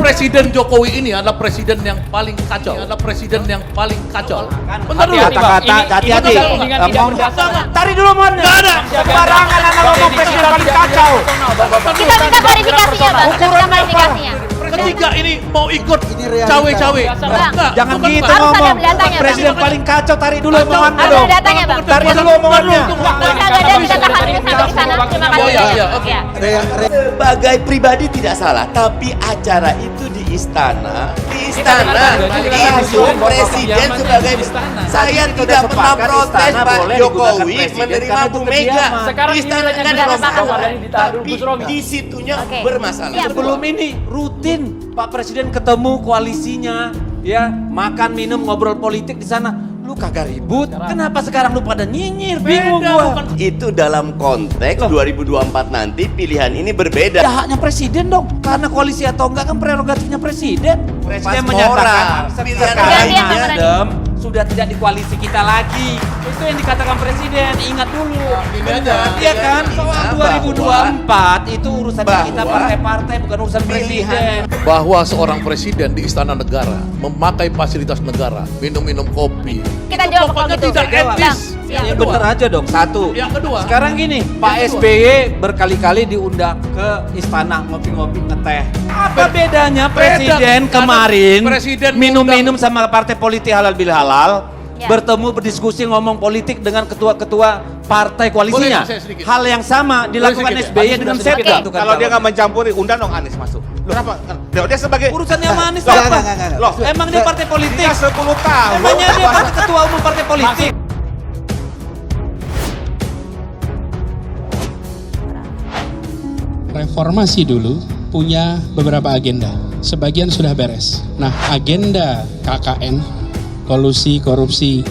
Presiden Jokowi ini adalah presiden yang paling kacau. Bentar dulu. Hati-hati. Tarik dulu mohon. Nggak ada. Sembarangan Anda ngomong presiden paling kacau. Kita minta klarifikasinya, Bang. Kita minta klarifikasinya. Ketiga ini mau ikut cawe-cawe. Jangan Bukan, gitu harus ada ngomong. datanya, Bang. Presiden paling kacau, tarik dulu omongannya Ada dong. datanya, Bang. Tarik dulu omongannya. Waktu kita nggak ada, kita tahan dulu sampai di sana. Terima kasih. Iya, oke. Ya. Sebagai pribadi tidak salah, tapi acara itu di istana. Isu presiden sebagai saya tidak pernah protes Pak Jokowi menerima Bu Mega. Istana kan tapi di situnya bermasalah. Sebelum ini rutin Pak Presiden ketemu koalisinya, ya makan minum ngobrol politik di sana. Lu kagak ribut, kenapa sekarang lu pada nyinyir? Bingung gua. Itu dalam konteks 2024 nanti pilihan ini berbeda. Ya haknya presiden dong, karena koalisi atau enggak kan prerogatifnya presiden. Presiden Pas menyatakan pilihan sekarang lainnya. Nasdem sudah tidak di koalisi kita lagi. Itu yang dikatakan presiden, ingat dulu. Iya kan, soal 2024 itu urusan kita partai-partai, bukan urusan presiden. Bahwa seorang presiden di istana negara memakai fasilitas negara, minum-minum kopi. Kita jawab kalau Pokoknya gitu. tidak etis. Ya bener aja dong, satu. Yang kedua. Sekarang gini, Pak SBY berkali-kali diundang ke istana ngopi-ngopi ngeteh. Apa bedanya presiden kemarin Presiden minum-minum sama partai politik halal bil halal, Ya. bertemu berdiskusi ngomong politik dengan ketua-ketua partai koalisinya. Boleh saya sedikit? Hal yang sama dilakukan sedikit, ya? SBY dengan sedikit. Setda. Oke. Kalau dia nggak mencampuri, undang dong Anies masuk. Loh, kenapa? Dia sebagai Urusannya sama Anies Loh, apa? Loh, Emang dia partai politik? dia 10 tahun. Emangnya dia ketua umum partai politik? Reformasi dulu punya beberapa agenda. Sebagian sudah beres. Nah, agenda KKN, kolusi, korupsi,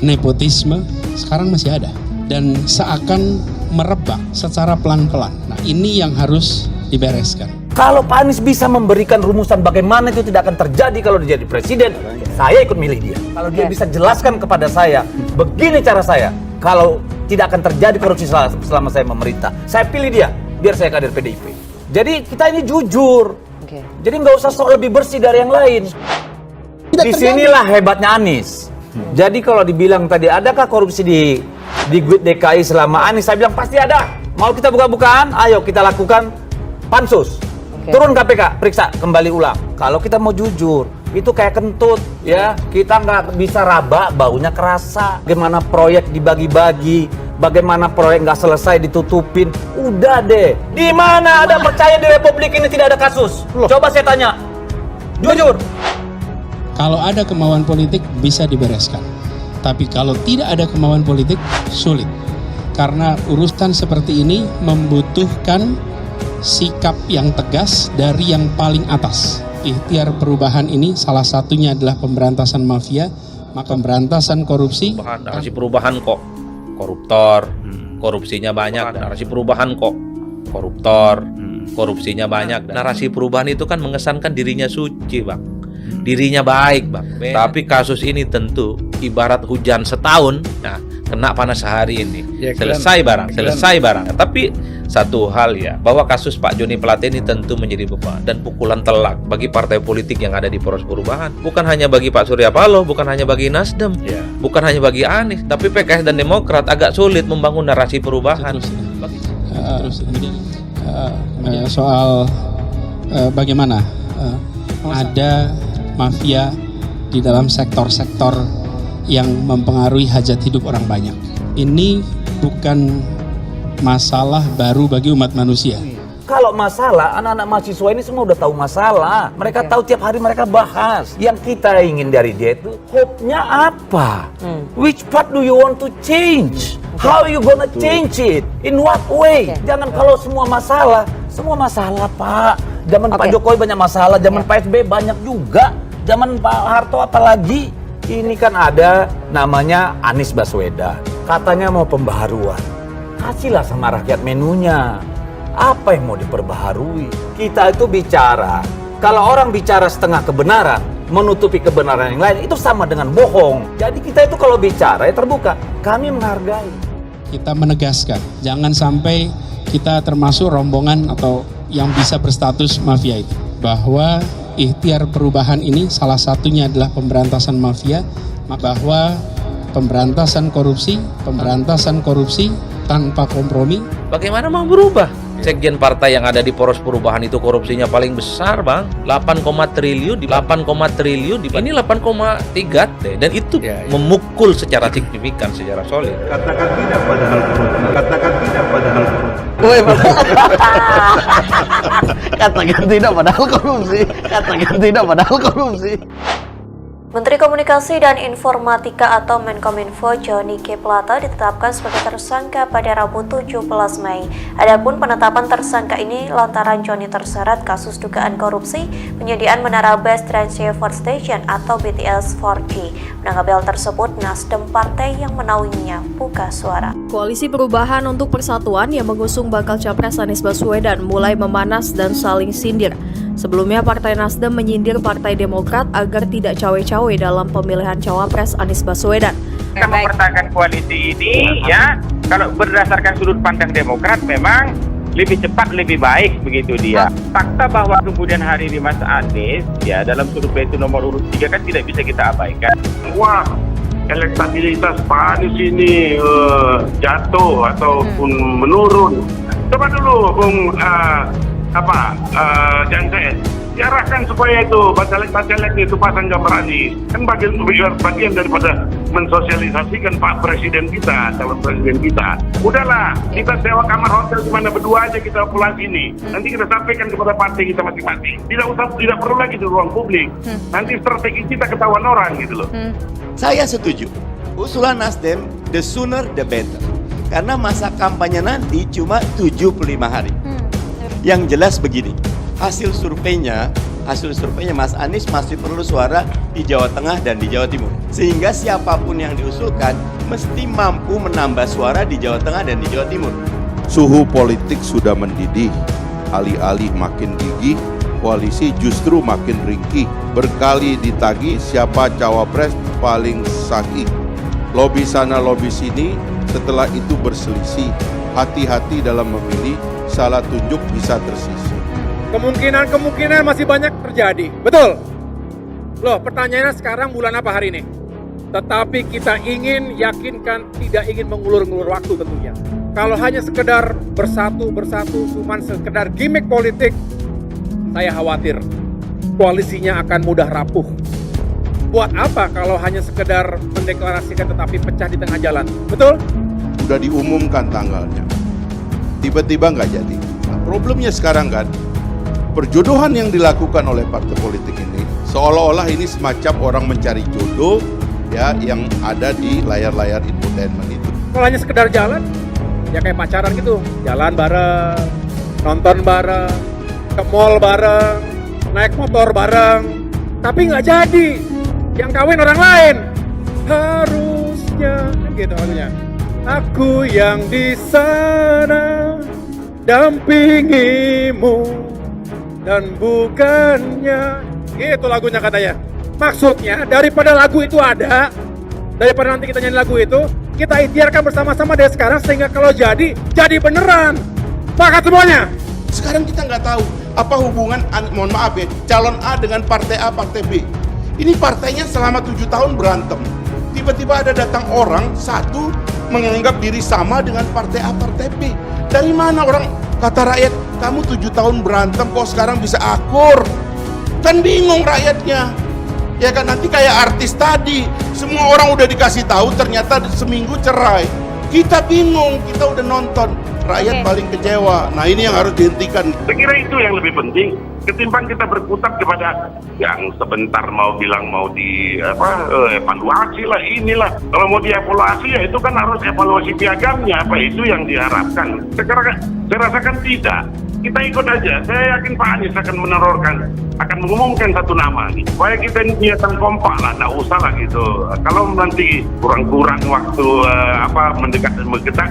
nepotisme, sekarang masih ada. Dan seakan merebak secara pelan-pelan. Nah, ini yang harus dibereskan. Kalau Pak Anies bisa memberikan rumusan bagaimana itu tidak akan terjadi kalau dia jadi presiden, saya ikut milih dia. Kalau dia bisa jelaskan kepada saya, begini cara saya, kalau tidak akan terjadi korupsi selama saya memerintah, saya pilih dia, biar saya kader PDIP. Jadi kita ini jujur, jadi nggak usah sok lebih bersih dari yang lain. Disinilah hebatnya Anies. Jadi kalau dibilang tadi, adakah korupsi di DKI selama Anies, saya bilang pasti ada. Mau kita buka-bukaan, ayo kita lakukan pansus. Turun KPK, periksa kembali ulang. Kalau kita mau jujur, itu kayak kentut, ya. Kita nggak bisa raba, baunya kerasa. Bagaimana proyek dibagi-bagi, bagaimana proyek nggak selesai ditutupin. Udah deh. Di mana ada percaya di Republik ini tidak ada kasus? Coba saya tanya, jujur. Kalau ada kemauan politik bisa dibereskan. Tapi kalau tidak ada kemauan politik, sulit. Karena urusan seperti ini membutuhkan sikap yang tegas dari yang paling atas. Ikhtiar perubahan ini salah satunya adalah pemberantasan mafia, maka pemberantasan korupsi. Narasi perubahan kok koruptor, korupsinya banyak. Narasi perubahan kok koruptor, korupsinya banyak. Narasi perubahan itu kan mengesankan dirinya suci, Bang. Dirinya baik, Bang. Tapi kasus ini tentu ibarat hujan setahun, nah kena panas sehari ini. Selesai barang. Tapi satu hal ya, bahwa kasus Pak Joni Plate ini tentu menjadi beban dan pukulan telak bagi partai politik yang ada di poros perubahan. Bukan hanya bagi Pak Surya Paloh, bukan hanya bagi Nasdem, bukan hanya bagi Anies, tapi PKS dan Demokrat agak sulit membangun narasi perubahan. Soal bagaimana ada mafia di dalam sektor-sektor yang mempengaruhi hajat hidup orang banyak. Ini bukan masalah baru bagi umat manusia. Kalau masalah, anak-anak mahasiswa ini semua udah tahu masalah. Mereka tahu tiap hari mereka bahas. Yang kita ingin dari dia itu, hope-nya apa? Which part do you want to change? How you gonna change it? In what way? Jangan kalau semua masalah Pak. Zaman Pak Jokowi banyak masalah, zaman Pak SBY banyak juga. Zaman Pak Harto apalagi. Ini kan ada namanya Anies Baswedan. Katanya mau pembaharuan. Kasihlah sama rakyat menunya. Apa yang mau diperbaharui? Kita itu bicara. Kalau orang bicara setengah kebenaran, menutupi kebenaran yang lain, itu sama dengan bohong. Jadi kita itu kalau bicara ya terbuka. Kami menghargai. Kita menegaskan, jangan sampai kita termasuk rombongan atau yang bisa berstatus mafia itu. Bahwa ikhtiar perubahan ini salah satunya adalah pemberantasan mafia, bahwa pemberantasan korupsi tanpa kompromi. Bagaimana mau berubah? Sekjen partai yang ada di poros perubahan itu korupsinya paling besar, Bang. 8, triliun, ini 8,3 T. Dan itu memukul secara signifikan, secara solid. Katakan tidak pada hal korupsi. Katakan tidak pada hal korupsi. Katakan tidak padahal korupsi. Katakan tidak padahal korupsi. Menteri Komunikasi dan Informatika atau Menkominfo Johnny G. Plate ditetapkan sebagai tersangka pada Rabu 17 Mei. Adapun penetapan tersangka ini lantaran Johnny terseret kasus dugaan korupsi penyediaan menara base transceiver station atau BTS 4G. Menanggapi hal tersebut, Nasdem partai yang menaunginya buka suara. Koalisi Perubahan untuk Persatuan yang mengusung bakal capres Anies Baswedan mulai memanas dan saling sindir. Sebelumnya, Partai Nasdem menyindir Partai Demokrat agar tidak cawe-cawe dalam pemilihan cawapres Anies Baswedan. Kita mempertahankan koalisi ini, ya, kalau berdasarkan sudut pandang Demokrat memang lebih cepat, lebih baik begitu dia. Fakta bahwa kemudian hari ini Mas Anies, ya, dalam survei itu nomor urut 3 kan tidak bisa kita abaikan. Wah, elektabilitas Pak Anies ini jatuh ataupun menurun. Coba dulu, Bung Jansen, diarahkan supaya itu bacalek itu pasang gambar Anies. Kan bagian daripada mensosialisasikan Pak Presiden kita, calon Presiden kita. Udahlah, kita sewa kamar hotel di mana berdua aja kita pulang sini. Nanti kita sampaikan kepada partai kita masing-masing. Tidak perlu lagi di ruang publik. Nanti strategi kita ketahuan orang gitu loh. Saya setuju. Usulan Nasdem, the sooner the better. Karena masa kampanye nanti cuma 75 hari. Yang jelas begini, hasil surveinya Mas Anies masih perlu suara di Jawa Tengah dan di Jawa Timur. Sehingga siapapun yang diusulkan mesti mampu menambah suara di Jawa Tengah dan di Jawa Timur. Suhu politik sudah mendidih, alih-alih makin gigih, koalisi justru makin ringkih. Berkali ditagih siapa cawapres paling sahih. Lobi sana lobi sini, setelah itu berselisih. Hati-hati dalam memilih, salah tunjuk bisa tersisih. Kemungkinan masih banyak terjadi. Betul. Loh, pertanyaannya sekarang bulan apa hari ini? Tetapi kita ingin yakinkan tidak ingin mengulur-ngulur waktu tentunya. Kalau hanya sekedar bersatu, cuman sekedar gimmick politik, saya khawatir koalisinya akan mudah rapuh. Buat apa kalau hanya sekedar mendeklarasikan tetapi pecah di tengah jalan? Betul? Sudah diumumkan tanggalnya. Tiba-tiba nggak jadi. Nah, problemnya sekarang kan, perjodohan yang dilakukan oleh partai politik ini seolah-olah ini semacam orang mencari jodoh, ya, yang ada di layar-layar infotainment itu. Kalau hanya sekedar jalan, ya kayak pacaran gitu, jalan bareng, nonton bareng, ke mall bareng, naik motor bareng, tapi nggak jadi. Yang kawin orang lain. Harusnya, gitu maksudnya. Aku yang di sana dampingimu dan bukannya, gitu lagunya katanya. Maksudnya daripada lagu itu ada, daripada nanti kita nyanyi lagu itu, kita ikhtiarkan bersama-sama dari sekarang sehingga kalau jadi beneran. Sepakat semuanya. Sekarang kita nggak tahu apa hubungan, mohon maaf ya, calon A dengan partai A, partai B. Ini partainya selama 7 tahun berantem. Tiba-tiba ada datang orang satu menganggap diri sama dengan partai A, partai B. Dari mana orang kata rakyat, kamu 7 tahun berantem kok sekarang bisa akur? Kan bingung rakyatnya. Ya kan, nanti kayak artis tadi, semua orang udah dikasih tahu ternyata seminggu cerai. Kita bingung, kita udah nonton. Rakyat paling kecewa. Nah, ini yang harus dihentikan. Saya kira itu yang lebih penting ketimbang kita berkutat kepada yang sebentar mau bilang mau evaluasi lah inilah. Kalau mau dievaluasi ya itu kan harus evaluasi piagamnya, apa itu yang diharapkan. Sekarang saya rasakan tidak. Kita ikut aja. Saya yakin Pak Anies akan mengumumkan satu nama nih. Supaya kita niatan kompak lah, nggak usah lah gitu. Kalau nanti kurang-kurang waktu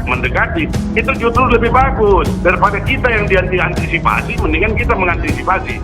mendekati, itu justru lebih bagus daripada kita yang diantisipasi. Mendingan kita mengantisipasi.